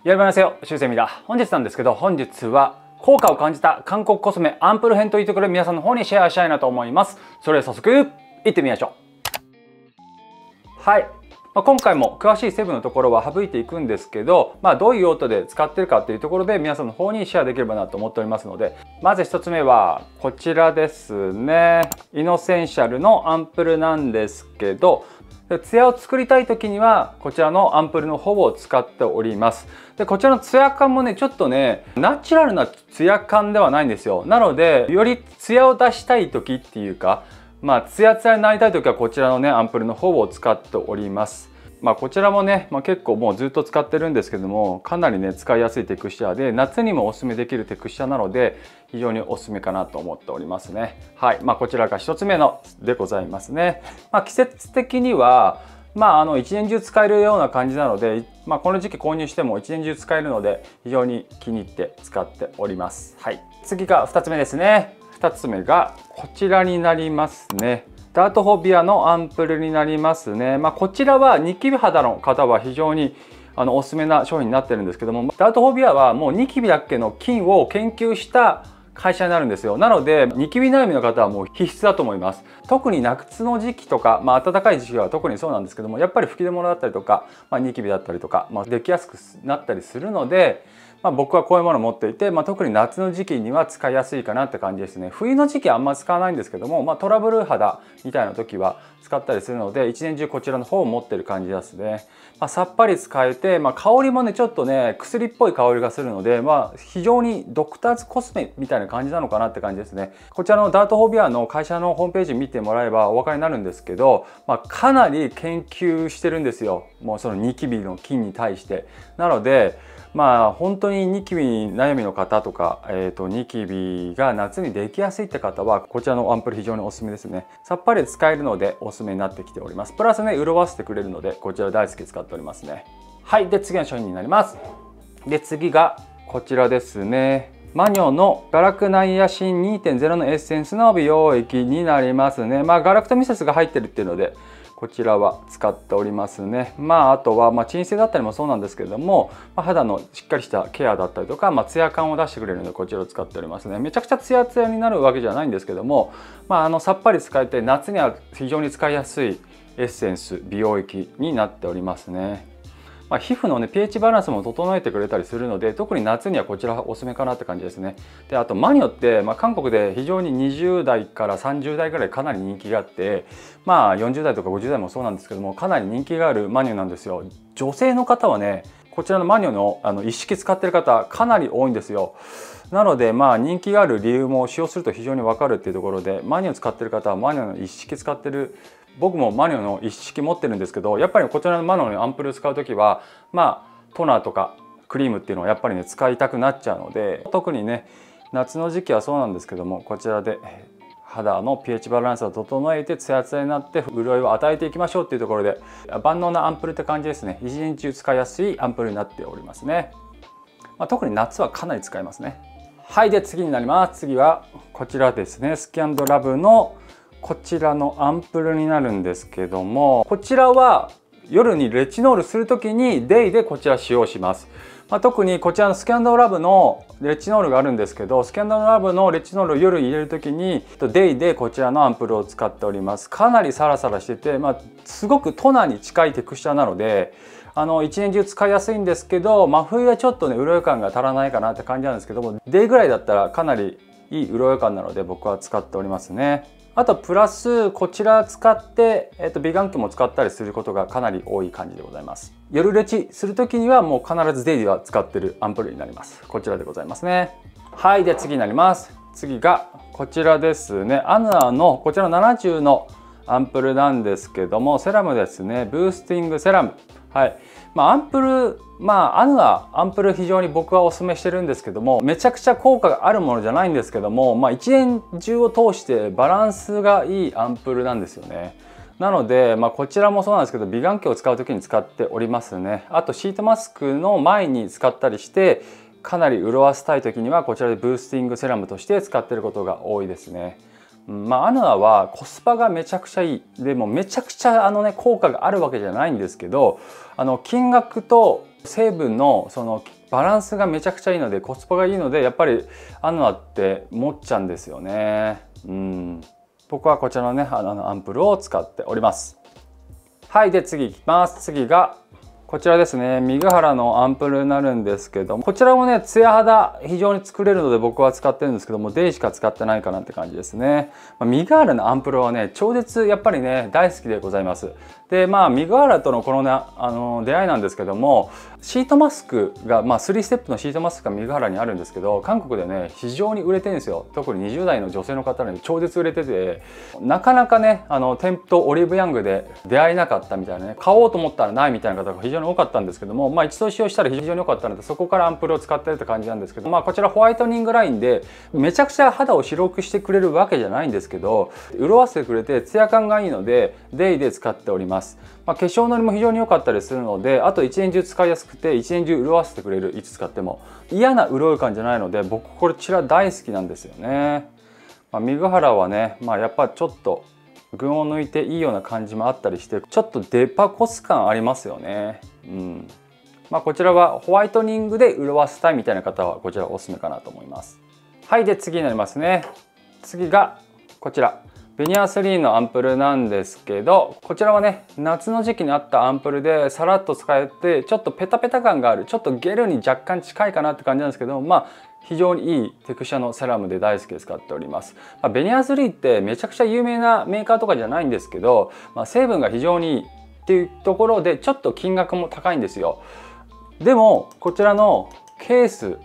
やりませよ、しゅうせみだ。本日なんですけど、本日は効果を感じた韓国コスメアンプル編というところで皆さんの方にシェアしたいなと思います。それでは早速いってみましょう。はい。今回も詳しい成分のところは省いていくんですけど、どういう用途で使ってるかっていうところで皆さんの方にシェアできればなと思っておりますので、まず1つ目はこちらですね。イノセンシャルのアンプルなんですけど、ツヤを作りたい時にはこちらのアンプルの方を使っております。でこちらのツヤ感もねちょっとねナチュラルなツヤ感ではないんですよ。なのでよりツヤを出したい時っていうかツヤツヤになりたい時はこちらのねアンプルの方を使っております。こちらもね、結構もうずっと使ってるんですけども、かなりね使いやすいテクスチャーで夏にもおすすめできるテクスチャーなので非常におすすめかなと思っておりますね。はい、こちらが1つ目のでございますね。季節的には一年中使えるような感じなので、この時期購入しても一年中使えるので非常に気に入って使っております。はい、次が2つ目ですね。2つ目がこちらになりますね。ダートフォビアのアンプルになりますね。こちらはニキビ肌の方は非常におすすめな商品になってるんですけども、ダートフォビアはもうニキビだけの菌を研究した会社になるんですよ。なのでニキビ悩みの方はもう必須だと思います。特に夏の時期とか、暖かい時期は特にそうなんですけども、やっぱり吹き出物だったりとか、ニキビだったりとか、できやすくなったりするので、僕はこういうものを持っていて、特に夏の時期には使いやすいかなって感じですね。冬の時期はあんま使わないんですけども、トラブル肌みたいな時は使ったりするので、一年中こちらの方を持ってる感じですね。さっぱり使えて、香りもねちょっとね薬っぽい香りがするので、非常にドクターズコスメみたいな感じなのかなって感じですね。こちらのダートフォビアの会社のホームページ見てもらえばお分かりになるんですけど、かなり研究してるんですよ。もうそのニキビの菌に対して。なので本当にニキビ悩みの方とか、ニキビが夏にできやすいって方はこちらのアンプル非常におすすめですね。さっぱり使えるのでおすすめになってきております。プラスね潤わせてくれるのでこちら大好き使っておりますね。はい、で次の商品になります。で次がこちらですね。マニョのガラクナイアシン 2.0 のエッセンスの美容液になりますね。ガラクトミセスが入ってるっていうのでこちらは使っておりますね。あとは鎮静だったりもそうなんですけれども、肌のしっかりしたケアだったりとか、ツヤ感を出してくれるのでこちらを使っておりますね。めちゃくちゃツヤツヤになるわけじゃないんですけども、さっぱり使えて夏には非常に使いやすいエッセンス美容液になっておりますね。皮膚のね pH バランスも整えてくれたりするので、特に夏にはこちらおすすめかなって感じですね。であとマニョって、韓国で非常に20代から30代ぐらいかなり人気があって、40代とか50代もそうなんですけども、かなり人気があるマニョなんですよ。女性の方はねこちらのマニョの一式使ってる方かなり多いんですよ。なので人気がある理由も使用すると非常に分かるっていうところで、マニョ使ってる方はマニョの一式使ってる。僕もマニョの一式持ってるんですけど、やっぱりこちらのマニョのアンプル使う時はトナーとかクリームっていうのをやっぱりね使いたくなっちゃうので、特にね夏の時期はそうなんですけども、こちらで肌の pH バランスを整えてツヤツヤになって潤いを与えていきましょうっていうところで万能なアンプルって感じですね。一年中使いやすいアンプルになっておりますね。特に夏はかなり使えますね。はい、で次になります。次はこちらですね。スキャンドラブのこちらのアンプルになるんですけども、こちらは夜にレチノールする時にデイでこちら使用します。特にこちらのスキャンドラブのレチノールがあるんですけど、スキャンドラブのレチノールを夜入れる時にデイでこちらのアンプルを使っております。かなりサラサラしてて、すごくトナーに近いテクスチャーなので一年中使いやすいんですけど、真冬はちょっとね潤い感が足らないかなって感じなんですけども、デイぐらいだったらかなりいい潤い感なので僕は使っておりますね。あとプラスこちら使って、美顔器も使ったりすることがかなり多い感じでございます。夜レチする時にはもう必ずデイでは使ってるアンプルになります。こちらでございますね。はい、で次になります。次がこちらですね。アヌアのこちらの70のアンプルなんですけども、セラムですね。ブースティングセラム。はい、アンプルアヌアアンプル非常に僕はおすすめしてるんですけども、めちゃくちゃ効果があるものじゃないんですけども、一年中を通してバランスがいいアンプルなんですよね。なので、こちらもそうなんですけど、美顔器を使う時に使っておりますね。あとシートマスクの前に使ったりして、かなり潤わせたい時にはこちらでブースティングセラムとして使っていることが多いですね。アヌアはコスパがめちゃくちゃいい。でもめちゃくちゃ効果があるわけじゃないんですけど、金額と成分のそのバランスがめちゃくちゃいいので、コスパがいいので、やっぱりアノアって持っちゃうんですよね。僕はこちらのねアンプルを使っております。はい、で次いきます。次がこちらですね、ミグハラのアンプルになるんですけども、こちらもねツヤ肌非常に作れるので僕は使ってるんですけども、デイしか使ってないかなって感じですね。ミグハラのアンプルはね超絶やっぱりね大好きでございます。でミグハラとのこのね出会いなんですけども、シートマスクが3ステップのシートマスクがミグハラにあるんですけど、韓国でね非常に売れてるんですよ。特に20代の女性の方に超絶売れてて、なかなかね店舗とオリーブヤングで出会えなかったみたいなね、買おうと思ったらないみたいな方が非常に多かったんですけども、一度使用したら非常に良かったので、そこからアンプルを使ってるって感じなんですけど、こちらホワイトニングラインでめちゃくちゃ肌を白くしてくれるわけじゃないんですけど、潤わせてくれてツヤ感がいいのでデイで使っております。化粧のりも非常に良かったりするので、あと1年中使いやすくて1年中潤わせてくれる。いつ使っても嫌な潤い感じゃないので、僕こちら大好きなんですよね。ミグハラはね、やっぱちょっと群を抜いていいような感じもあったりして、ちょっとデパコス感ありますよね。こちらはホワイトニングで潤わせたいみたいな方はこちらおすすめかなと思います。はい、で次になりますね。次がこちらベニア3のアンプルなんですけど、こちらはね夏の時期にあったアンプルでさらっと使えて、ちょっとペタペタ感がある、ちょっとゲルに若干近いかなって感じなんですけど、非常にいいテクスチャのセラムで大好きで使っております。ベニア3ってめちゃくちゃ有名なメーカーとかじゃないんですけど、成分が非常にいいっていうところでちょっと金額も高いんですよ。でもこちらのケース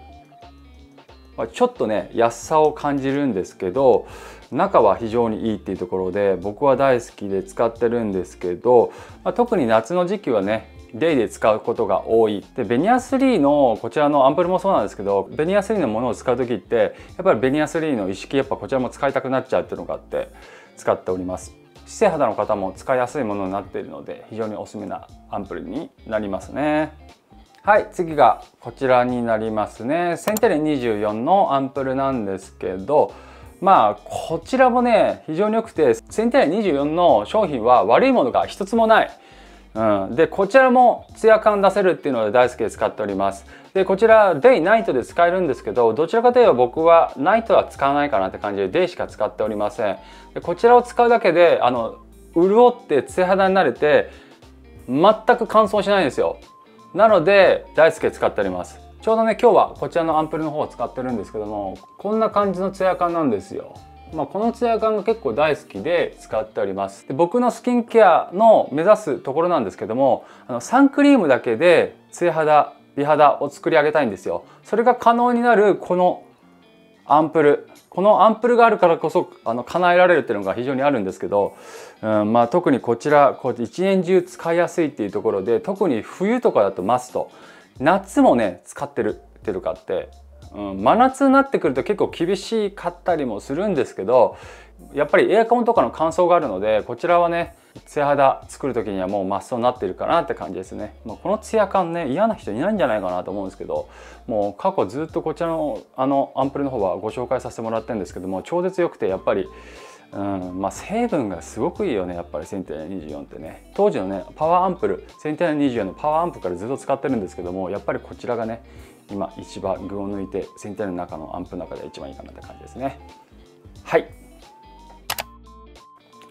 はちょっとね安さを感じるんですけど、中は非常にいいっていうところで僕は大好きで使ってるんですけど、特に夏の時期はねデイで使うことが多い。でベニア3のこちらのアンプルもそうなんですけど、ベニア3のものを使う時ってやっぱりベニア3の意識やっぱこちらも使いたくなっちゃうっていうのがあって使っております。姿勢肌の方も使いやすいものになっているので非常におすすめなアンプルになりますね。はい、次がこちらになりますね。センテレ24のアンプルなんですけど、こちらもね非常に良くて、センテレ24の商品は悪いものが一つもない。でこちらもツヤ感出せるっていうので大好きで使っております。でこちらデイナイトで使えるんですけど、どちらかといえば僕はナイトは使わないかなって感じでデイしか使っておりません。でこちらを使うだけで潤ってツヤ肌になれて全く乾燥しないんですよ。なので大好きで使っております。ちょうどね今日はこちらのアンプルの方を使ってるんですけども、こんな感じのツヤ感なんですよ。このツヤ感が結構大好きで使っております。で僕のスキンケアの目指すところなんですけども、サンクリームだけでツヤ肌美肌を作り上げたいんですよ。それが可能になるこのアンプル、このアンプルがあるからこそ叶えられるっていうのが非常にあるんですけど、特にこちら一年中使いやすいっていうところで、特に冬とかだとマスト、夏もね使ってるっていうかって、真夏になってくると結構厳しかったりもするんですけど、やっぱりエアコンとかの乾燥があるので、こちらはねツヤ肌作る時にはもうマストになってるかなって感じですね。このツヤ感ね嫌な人いないんじゃないかなと思うんですけど、もう過去ずっとこちらのアンプルの方はご紹介させてもらってるんですけども、超絶良くてやっぱり成分がすごくいいよね。やっぱりセンテレ24ってね、当時のねパワーアンプル、センテレ24のパワーアンプからずっと使ってるんですけども、やっぱりこちらがね今一番群を抜いてセンテレの中のアンプルの中で一番いいかなって感じですね。はい、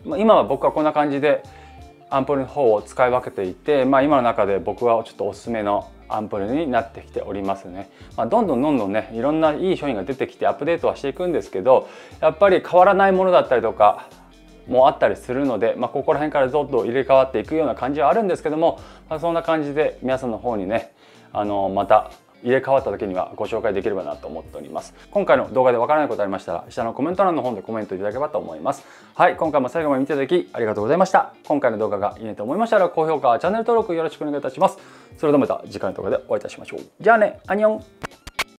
今は僕はこんな感じでアンプルの方を使い分けていて、今の中で僕はちょっとおすすめのアンプルになってきておりますね。どんどんねいろんないい商品が出てきてアップデートはしていくんですけど、やっぱり変わらないものだったりとかもあったりするので、ここら辺からどんどん入れ替わっていくような感じはあるんですけども、そんな感じで皆さんの方にねまた入れ替わった時にはご紹介できればなと思っております。今回の動画でわからないことありましたら下のコメント欄の方でコメントいただければと思います。はい、今回も最後まで見ていただきありがとうございました。今回の動画がいいねと思いましたら高評価、チャンネル登録よろしくお願いいたします。それではまた次回の動画でお会いいたしましょう。じゃあね、アニョン。